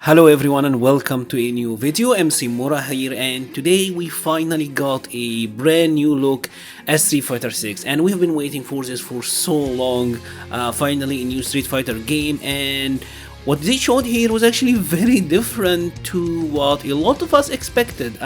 Hello everyone and welcome to a new video. MC Mura here, and today we finally got a brand new look at Street Fighter 6, and we have been waiting for this for so long. Finally a new Street Fighter game, and what they showed here was actually very different to what a lot of us expected.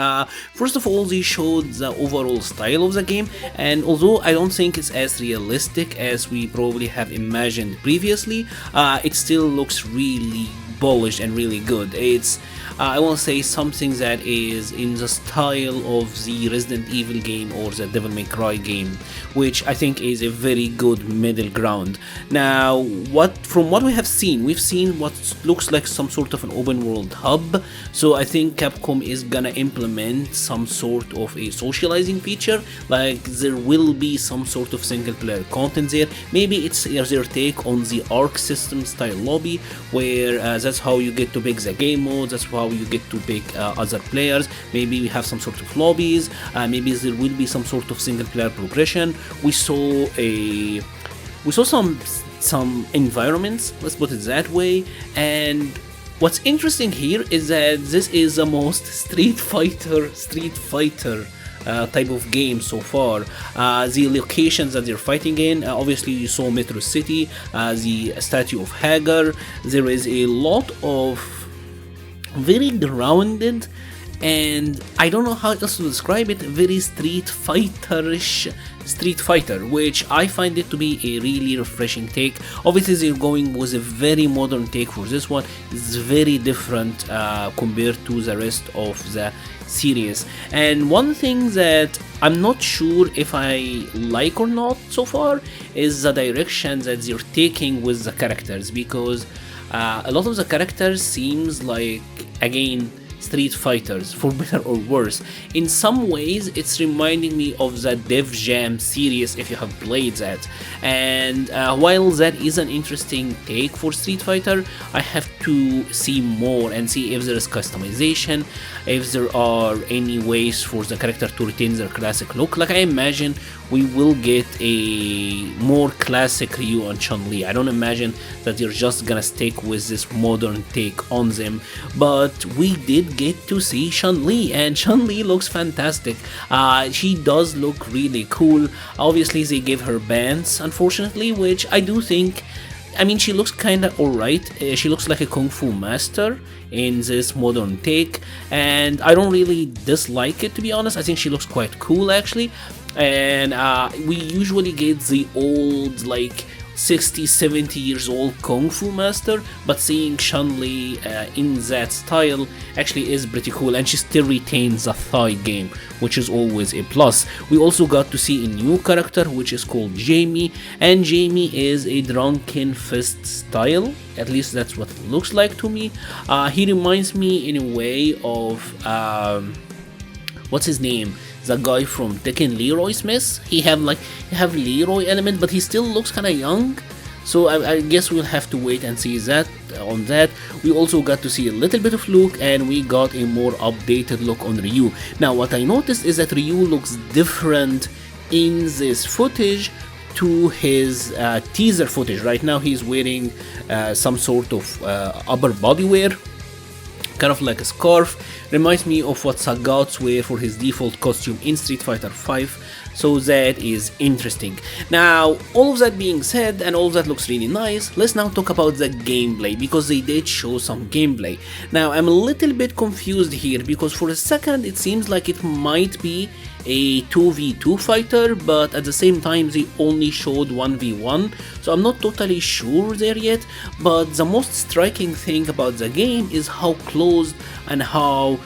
First of all, they showed the overall style of the game, and although I don't think it's as realistic as we probably have imagined previously, it still looks really polished and really good. It's I want to say something that is in the style of the Resident Evil game or the Devil May Cry game, which I think is a very good middle ground. Now, from what we have seen, we've seen what looks like some sort of an open world hub. So I think Capcom is gonna implement some sort of a socializing feature, like there will be some sort of single player content there. Maybe it's their take on the Arc system style lobby, where that's how you get to pick the game modes, that's how you get to pick other players. Maybe we have some sort of lobbies, maybe there will be some sort of single player progression. We saw some environments, let's put it that way. And what's interesting here is that this is the most Street Fighter type of game so far. The locations that they're fighting in, obviously you saw Metro City, the statue of Hagar. There is a lot of very grounded, and I don't know how else to describe it, very Street Fighter-ish Street Fighter, which I find it to be a really refreshing take. Obviously they're going with a very modern take for this one. It's very different compared to the rest of the series. And one thing that I'm not sure if I like or not so far is the direction that they're taking with the characters, because a lot of the characters seems like, again, Street Fighters, for better or worse. In some ways it's reminding me of the Def Jam series, if you have played that. And while that is an interesting take for Street Fighter, I have to see more and see if there is customization, if there are any ways for the character to retain their classic look. Like, I imagine we will get a more classic Ryu and Chun-Li. I don't imagine that they're just gonna stick with this modern take on them, but we did get to see Chun-Li, and Chun-Li looks fantastic. She does look really cool. Obviously they gave her bands, unfortunately, which I do think, I mean, she looks kinda alright. She looks like a kung fu master in this modern take, and I don't really dislike it, to be honest. I think she looks quite cool actually. And we usually get the old, like 60-70 years old kung fu master, but seeing Chun-Li in that style actually is pretty cool, and she still retains the thigh game, which is always a plus. We also got to see a new character which is called Jamie, and Jamie is a drunken fist style, at least that's what it looks like to me. He reminds me in a way of what's his name, the guy from Tekken, Leroy Smith. He have Leroy element, but he still looks kind of young. So I guess we'll have to wait and see that. On that, we also got to see a little bit of Luke, and we got a more updated look on Ryu. Now, what I noticed is that Ryu looks different in this footage to his teaser footage. Right now, he's wearing some sort of upper body wear, kind of like a scarf. Reminds me of what Sagat's wear for his default costume in Street Fighter 5, so that is interesting. Now, all of that being said, and all of that looks really nice, let's now talk about the gameplay, because they did show some gameplay. Now, I'm a little bit confused here, because for a second it seems like it might be a 2v2 fighter, but at the same time they only showed 1v1, so I'm not totally sure there yet. But the most striking thing about the game is how close and how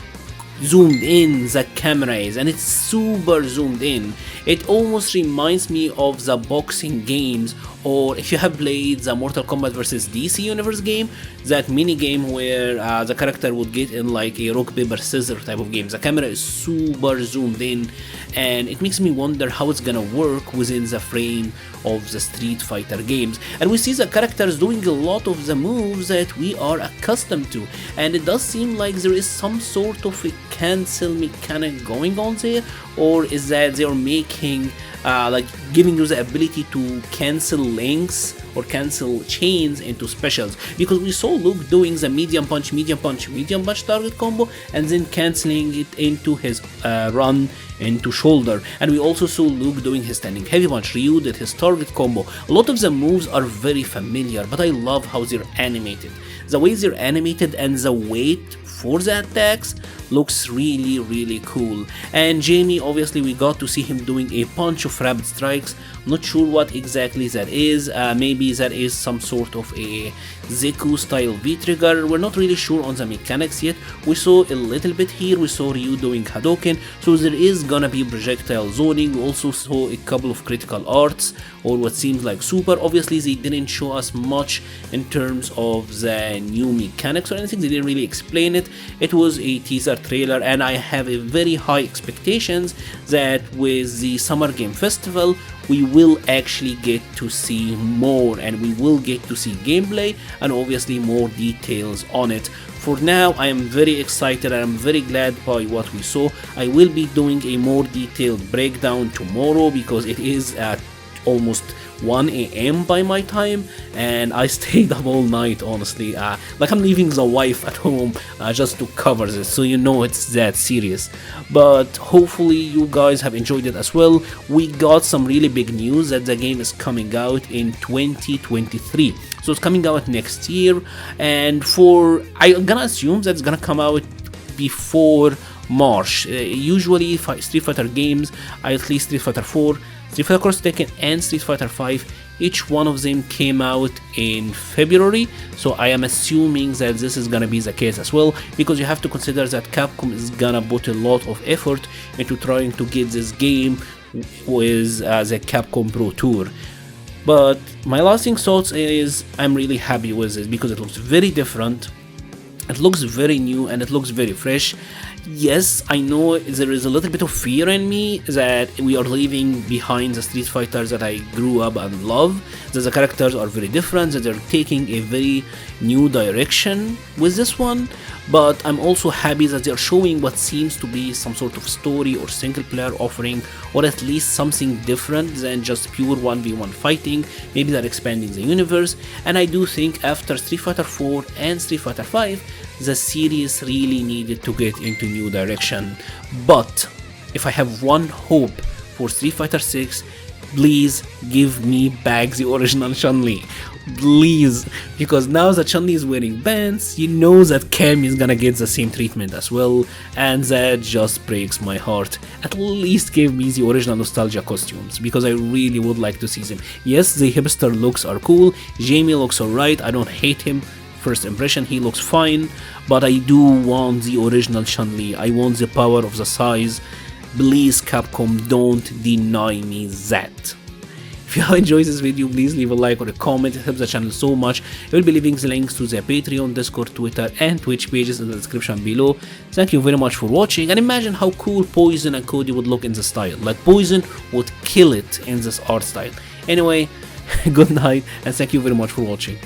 zoomed in the camera is, and it's super zoomed in. It almost reminds me of the boxing games, or if you have played the Mortal Kombat vs DC Universe game, that mini game where the character would get in like a rock paper scissors type of game. The camera is super zoomed in, and it makes me wonder how it's gonna work within the frame of the Street Fighter games. And we see the characters doing a lot of the moves that we are accustomed to, and it does seem like there is some sort of a cancel mechanic going on there, or is that they're making like giving you the ability to cancel links or cancel chains into specials, because we saw Luke doing the medium punch, medium punch, medium punch target combo and then cancelling it into his run into shoulder. And we also saw Luke doing his standing heavy punch, Ryu did his target combo. A lot of the moves are very familiar, but I love how they're animated. The way they're animated and the weight for the attacks looks really cool. And Jamie, obviously we got to see him doing a bunch of rapid strikes. Not sure what exactly that is. Maybe that is some sort of a Zeku style V-trigger. We're not really sure on the mechanics yet. We saw a little bit here. We saw Ryu doing Hadouken, so there is gonna be projectile zoning. We also saw a couple of critical arts, or what seems like super. Obviously they didn't show us much in terms of the new mechanics or anything. They didn't really explain it. It was a teaser trailer, and I have a very high expectations that with the Summer Game Festival we will actually get to see more, and we will get to see gameplay and obviously more details on it. For now, I am very excited and I'm very glad by what we saw. I will be doing a more detailed breakdown tomorrow because it is at almost 1 AM by my time, and I stayed up all night, honestly. Like I'm leaving the wife at home just to cover this, so you know it's that serious. But hopefully you guys have enjoyed it as well. We got some really big news that the game is coming out in 2023, so it's coming out next year, and I'm gonna assume that it's gonna come out before March. Usually Street Fighter games, at least Street Fighter 4, Street Fighter Cross Tekken and Street Fighter 5, each one of them came out in February, so I am assuming that this is gonna be the case as well, because you have to consider that Capcom is gonna put a lot of effort into trying to get this game with the Capcom Pro Tour. But my lasting thoughts is I'm really happy with this because it looks very different, it looks very new, and it looks very fresh. Yes, I know there is a little bit of fear in me that we are leaving behind the Street Fighters that I grew up and love, that the characters are very different, that they're taking a very new direction with this one, but I'm also happy that they're showing what seems to be some sort of story or single player offering, or at least something different than just pure 1v1 fighting. Maybe they're expanding the universe, and I do think after Street Fighter 4 and Street Fighter 5, the series really needed to get into new direction. But if I have one hope for Street Fighter 6, please give me back the original Chun-Li, please, because now that Chun-Li is wearing bands, you know that Cammy is gonna get the same treatment as well, and that just breaks my heart. At least give me the original nostalgia costumes, because I really would like to see them. Yes, the hipster looks are cool, Jamie looks alright, I don't hate him. First impression, he looks fine, but I do want the original Chun-Li. I want the power of the size. Please, Capcom, don't deny me that. If you have enjoyed this video, please leave a like or a comment. It helps the channel so much. I will be leaving the links to the Patreon, Discord, Twitter and Twitch pages in the description below. Thank you very much for watching, and imagine how cool Poison and Cody would look in this style. Like Poison would kill it in this art style. Anyway, good night and thank you very much for watching.